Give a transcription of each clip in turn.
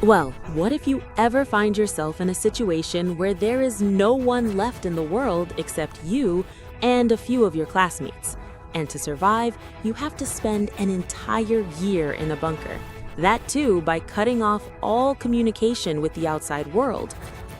Well, what if you ever find yourself in a situation where there is no one left in the world except you and a few of your classmates? And to survive, you have to spend an entire year in a bunker. That too by cutting off all communication with the outside world.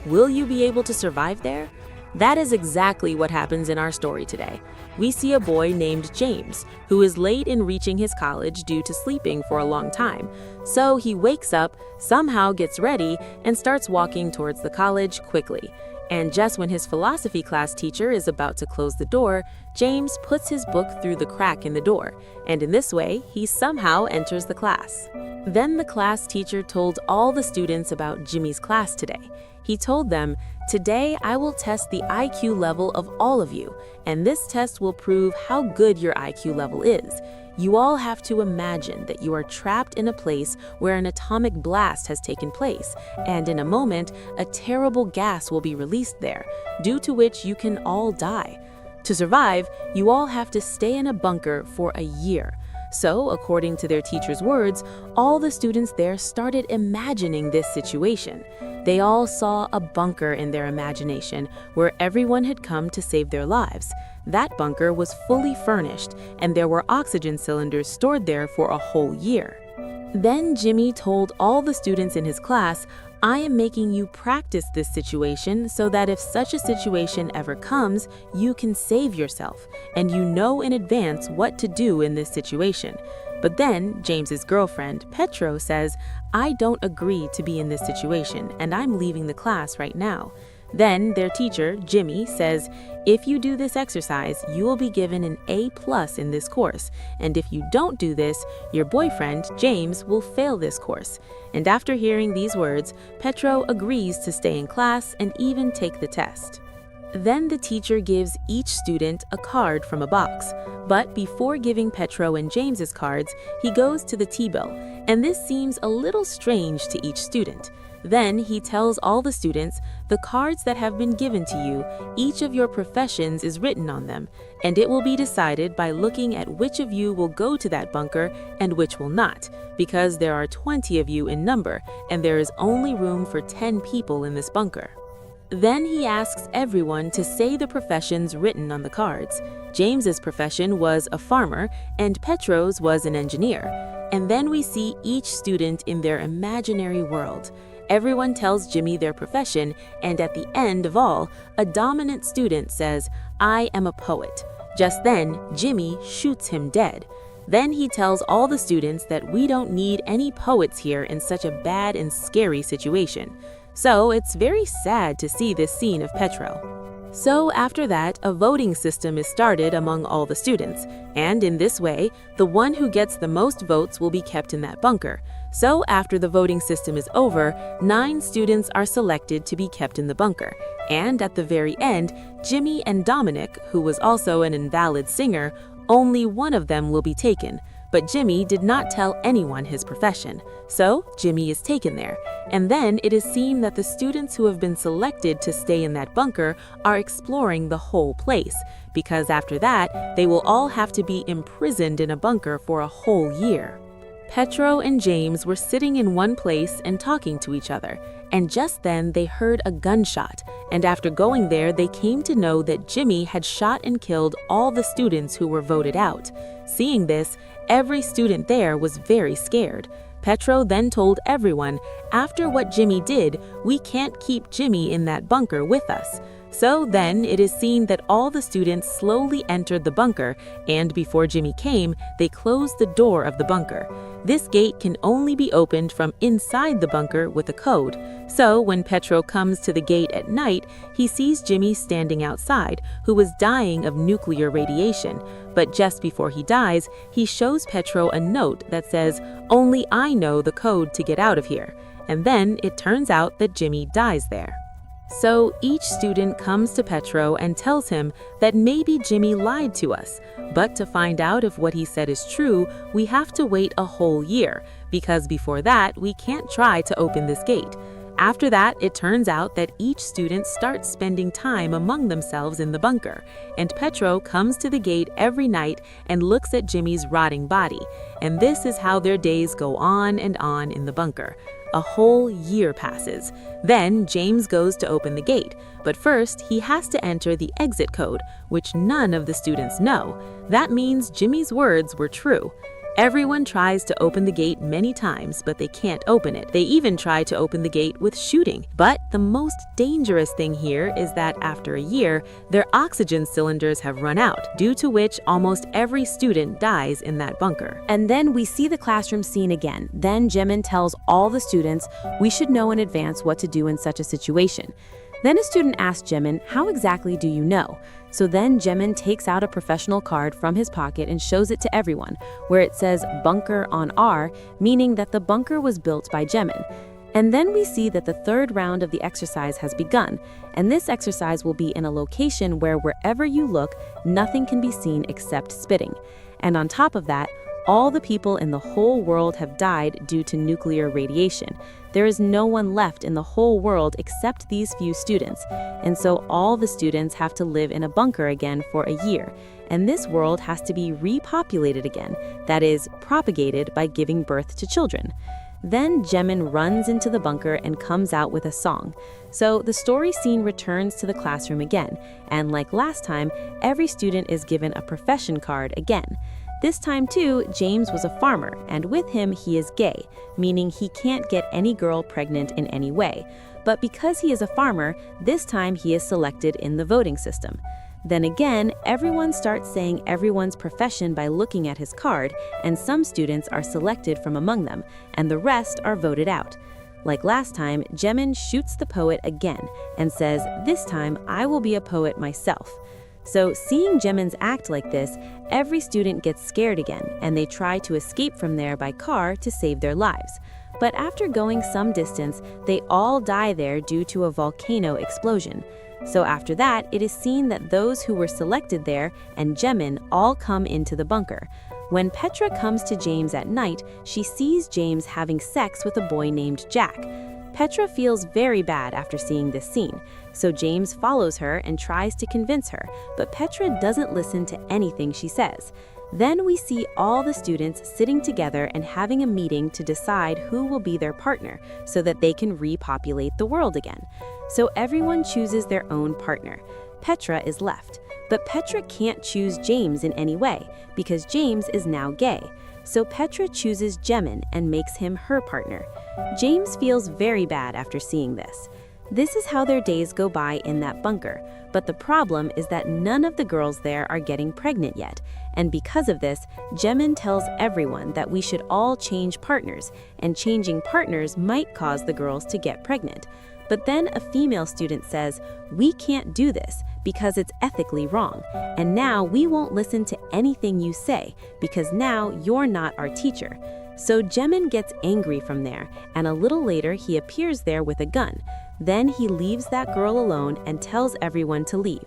Will you be able to survive there? That is exactly what happens in our story today. We see a boy named James, who is late in reaching his college due to sleeping for a long time. So he wakes up, somehow gets ready, and starts walking towards the college quickly. And just when his philosophy class teacher is about to close the door, James puts his book through the crack in the door, and in this way, he somehow enters the class. Then the class teacher told all the students about Jimmy's class today. He told them, "Today I will test the IQ level of all of you, and this test will prove how good your IQ level is. You all have to imagine that you are trapped in a place where an atomic blast has taken place, and in a moment, a terrible gas will be released there, due to which you can all die. To survive, you all have to stay in a bunker for a year." So, according to their teacher's words, all the students there started imagining this situation. They all saw a bunker in their imagination where everyone had come to save their lives. That bunker was fully furnished, and there were oxygen cylinders stored there for a whole year. Then Jimmy told all the students in his class, "I am making you practice this situation so that if such a situation ever comes, you can save yourself, and you know in advance what to do in this situation." But then James's girlfriend, Petro, says, "I don't agree to be in this situation, and I'm leaving the class right now." Then their teacher, Jimmy, says, "If you do this exercise, you will be given an A+ in this course, and if you don't do this, your boyfriend, James, will fail this course." And after hearing these words, Petro agrees to stay in class and even take the test. Then the teacher gives each student a card from a box. But before giving Petro and James's cards, he goes to the T-bill, and this seems a little strange to each student. Then he tells all the students, "The cards that have been given to you, each of your professions is written on them, and it will be decided by looking at which of you will go to that bunker and which will not, because there are 20 of you in number, and there is only room for 10 people in this bunker." Then he asks everyone to say the professions written on the cards. James's profession was a farmer, and Petro's was an engineer. And then we see each student in their imaginary world. Everyone tells Jimmy their profession, and at the end of all, a dominant student says, "I am a poet." Just then, Jimmy shoots him dead. Then he tells all the students that we don't need any poets here in such a bad and scary situation. So it's very sad to see this scene of Petro. So after that, a voting system is started among all the students, and in this way, the one who gets the most votes will be kept in that bunker. So after the voting system is over, 9 students are selected to be kept in the bunker, and at the very end, Jimmy and Dominic, who was also an invalid singer, only one of them will be taken. But Jimmy did not tell anyone his profession, so Jimmy is taken there. And then it is seen that the students who have been selected to stay in that bunker are exploring the whole place, because after that, they will all have to be imprisoned in a bunker for a whole year. Petro and James were sitting in one place and talking to each other, and just then they heard a gunshot, and after going there, they came to know that Jimmy had shot and killed all the students who were voted out. Seeing this, every student there was very scared. Petro then told everyone, "After what Jimmy did, we can't keep Jimmy in that bunker with us." So then it is seen that all the students slowly entered the bunker, and before Jimmy came, they closed the door of the bunker. This gate can only be opened from inside the bunker with a code. So when Petro comes to the gate at night, he sees Jimmy standing outside, who was dying of nuclear radiation. But just before he dies, he shows Petro a note that says, "Only I know the code to get out of here." And then it turns out that Jimmy dies there. So each student comes to Petro and tells him that maybe Jimmy lied to us, but to find out if what he said is true, we have to wait a whole year, because before that, we can't try to open this gate. After that, it turns out that each student starts spending time among themselves in the bunker, and Petro comes to the gate every night and looks at Jimmy's rotting body, and this is how their days go on and on in the bunker. A whole year passes. Then James goes to open the gate, but first he has to enter the exit code, which none of the students know. That means Jimmy's words were true. Everyone tries to open the gate many times, but they can't open it. They even try to open the gate with shooting. But the most dangerous thing here is that after a year, their oxygen cylinders have run out, due to which almost every student dies in that bunker. And then we see the classroom scene again. Then Jimin tells all the students, we should know in advance what to do in such a situation. Then a student asks Jimin, how exactly do you know? So then Jimin takes out a professional card from his pocket and shows it to everyone, where it says bunker on R, meaning that the bunker was built by Jimin. And then we see that the third round of the exercise has begun, and this exercise will be in a location where wherever you look, nothing can be seen except spitting. And on top of that, all the people in the whole world have died due to nuclear radiation. There is no one left in the whole world except these few students, and so all the students have to live in a bunker again for a year, and this world has to be repopulated again, that is, propagated by giving birth to children. Then Jimin runs into the bunker and comes out with a song. So the story scene returns to the classroom again, and like last time, every student is given a profession card again. This time too, James was a farmer, and with him he is gay, meaning he can't get any girl pregnant in any way. But because he is a farmer, this time he is selected in the voting system. Then again, everyone starts saying everyone's profession by looking at his card, and some students are selected from among them, and the rest are voted out. Like last time, Jimin shoots the poet again and says, this time I will be a poet myself. So seeing Jimin's act like this, every student gets scared again, and they try to escape from there by car to save their lives. But after going some distance, they all die there due to a volcano explosion. So after that, it is seen that those who were selected there and Jimin all come into the bunker. When Petra comes to James at night, she sees James having sex with a boy named Jack. Petra feels very bad after seeing this scene, so James follows her and tries to convince her, but Petra doesn't listen to anything she says. Then we see all the students sitting together and having a meeting to decide who will be their partner so that they can repopulate the world again. So everyone chooses their own partner. Petra is left, but Petra can't choose James in any way because James is now gay. So Petra chooses Jimin and makes him her partner. James feels very bad after seeing this. This is how their days go by in that bunker, but the problem is that none of the girls there are getting pregnant yet, and because of this, Jimin tells everyone that we should all change partners, and changing partners might cause the girls to get pregnant. But then a female student says, we can't do this because it's ethically wrong, and now we won't listen to anything you say because now you're not our teacher. So Jimin gets angry from there, and a little later he appears there with a gun. Then he leaves that girl alone and tells everyone to leave.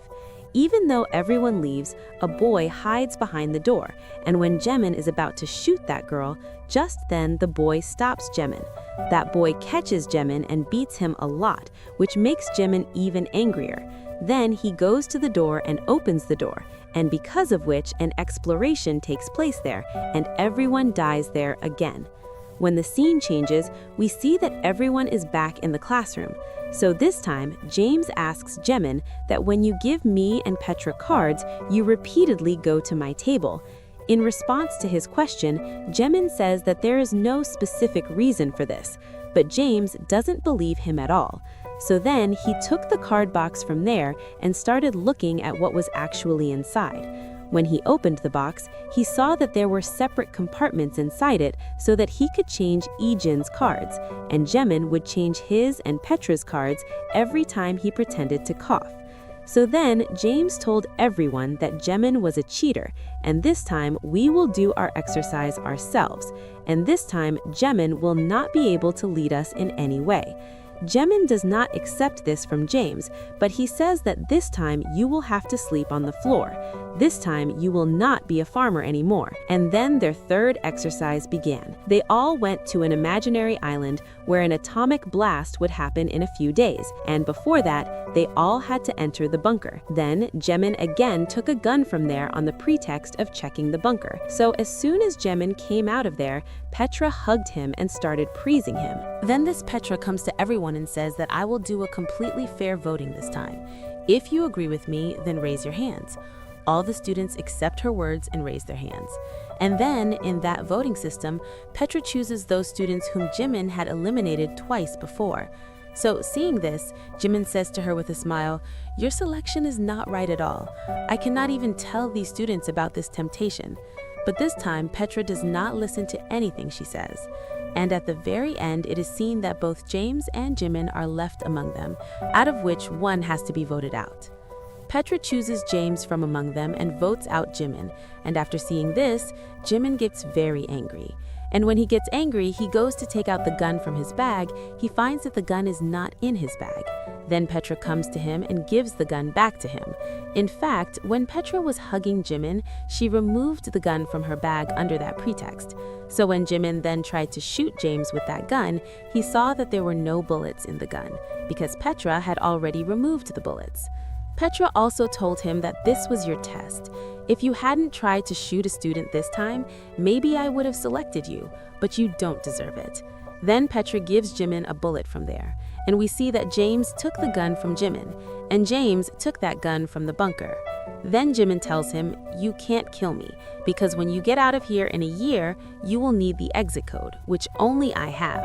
Even though everyone leaves, a boy hides behind the door, and when Jimin is about to shoot that girl, just then the boy stops Jimin. That boy catches Jimin and beats him a lot, which makes Jimin even angrier. Then he goes to the door and opens the door, and because of which an exploration takes place there, and everyone dies there again. When the scene changes, we see that everyone is back in the classroom. So this time, James asks Jimin that when you give me and Petra cards, you repeatedly go to my table. In response to his question, Jimin says that there is no specific reason for this, but James doesn't believe him at all. So then he took the card box from there and started looking at what was actually inside. When he opened the box, he saw that there were separate compartments inside it so that he could change Ijin's cards, and Jimin would change his and Petra's cards every time he pretended to cough. So then James told everyone that Jimin was a cheater, and this time we will do our exercise ourselves, and this time Jimin will not be able to lead us in any way. Jimin does not accept this from James, but he says that this time you will have to sleep on the floor. This time you will not be a farmer anymore. And then their third exercise began. They all went to an imaginary island where an atomic blast would happen in a few days, and before that, they all had to enter the bunker. Then Jimin again took a gun from there on the pretext of checking the bunker. So as soon as Jimin came out of there, Petra hugged him and started praising him. Then this Petra comes to everyone and says that I will do a completely fair voting this time. If you agree with me, then raise your hands. All the students accept her words and raise their hands. And then, in that voting system, Petra chooses those students whom Jimin had eliminated twice before. So, seeing this, Jimin says to her with a smile, "Your selection is not right at all. I cannot even tell these students about this temptation." But this time, Petra does not listen to anything she says. And at the very end, it is seen that both James and Jimin are left among them, out of which one has to be voted out. Petra chooses James from among them and votes out Jimin, and after seeing this, Jimin gets very angry. And when he gets angry, he goes to take out the gun from his bag. He finds that the gun is not in his bag. Then Petra comes to him and gives the gun back to him. In fact, when Petra was hugging Jimin, she removed the gun from her bag under that pretext. So when Jimin then tried to shoot James with that gun, he saw that there were no bullets in the gun, because Petra had already removed the bullets. Petra also told him that this was your test. If you hadn't tried to shoot a student this time, maybe I would have selected you, but you don't deserve it. Then Petra gives Jimin a bullet from there, and we see that James took the gun from Jimin, and James took that gun from the bunker. Then Jimin tells him, "You can't kill me, because when you get out of here in a year, you will need the exit code, which only I have."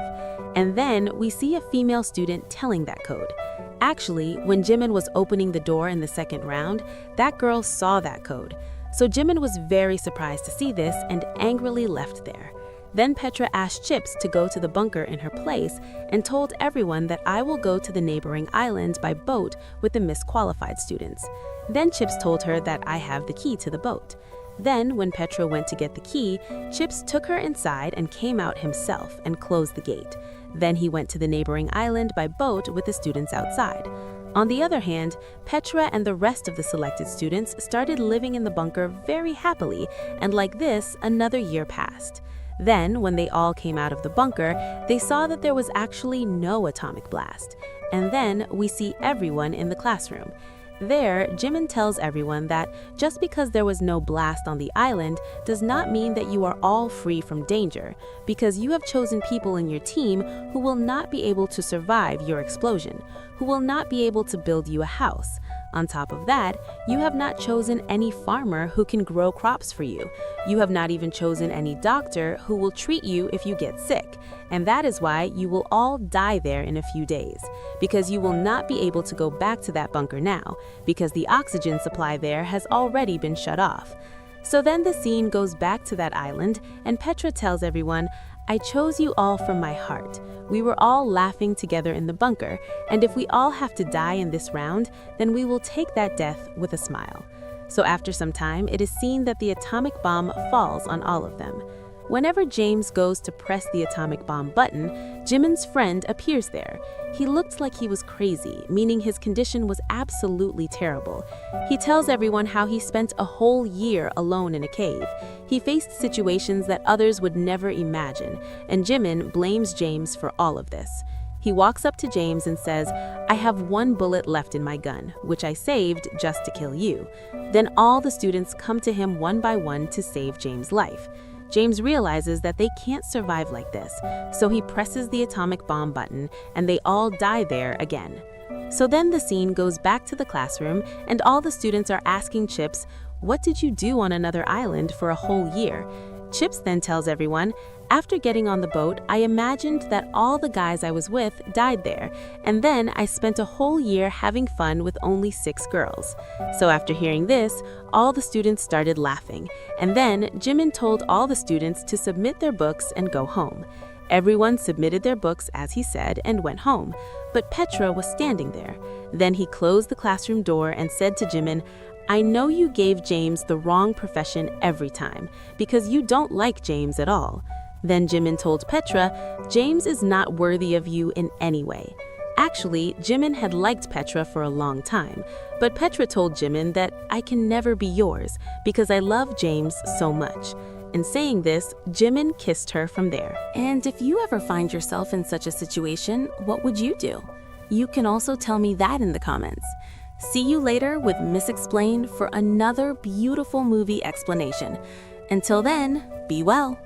And then we see a female student telling that code. Actually, when Jimin was opening the door in the second round, that girl saw that code. So Jimin was very surprised to see this and angrily left there. Then Petra asked Chips to go to the bunker in her place and told everyone that I will go to the neighboring island by boat with the misqualified students. Then Chips told her that I have the key to the boat. Then, when Petra went to get the key, Chips took her inside and came out himself and closed the gate. Then he went to the neighboring island by boat with the students outside. On the other hand, Petra and the rest of the selected students started living in the bunker very happily, and like this, another year passed. Then, when they all came out of the bunker, they saw that there was actually no atomic blast. And then we see everyone in the classroom. There, Jimin tells everyone that just because there was no blast on the island does not mean that you are all free from danger, because you have chosen people in your team who will not be able to survive your explosion, who will not be able to build you a house. On top of that, you have not chosen any farmer who can grow crops for you. You have not even chosen any doctor who will treat you if you get sick. And that is why you will all die there in a few days, because you will not be able to go back to that bunker now, because the oxygen supply there has already been shut off. So then the scene goes back to that island, and Petra tells everyone, I chose you all from my heart. We were all laughing together in the bunker, and if we all have to die in this round, then we will take that death with a smile. So after some time, it is seen that the atomic bomb falls on all of them. Whenever James goes to press the atomic bomb button, Jimin's friend appears there. He looked like he was crazy, meaning his condition was absolutely terrible. He tells everyone how he spent a whole year alone in a cave. He faced situations that others would never imagine, and Jimin blames James for all of this. He walks up to James and says, I have one bullet left in my gun, which I saved just to kill you. Then all the students come to him one by one to save James' life. James realizes that they can't survive like this, so he presses the atomic bomb button and they all die there again. So then the scene goes back to the classroom and all the students are asking Chips, what did you do on another island for a whole year? Chips then tells everyone, after getting on the boat, I imagined that all the guys I was with died there, and then I spent a whole year having fun with only 6 girls. So after hearing this, all the students started laughing, and then Jimin told all the students to submit their books and go home. Everyone submitted their books as he said and went home, but Petra was standing there. Then he closed the classroom door and said to Jimin, I know you gave James the wrong profession every time, because you don't like James at all. Then Jimin told Petra, James is not worthy of you in any way. Actually, Jimin had liked Petra for a long time, but Petra told Jimin that I can never be yours because I love James so much. In saying this, Jimin kissed her from there. And if you ever find yourself in such a situation, what would you do? You can also tell me that in the comments. See you later with Miss Explained for another beautiful movie explanation. Until then, be well.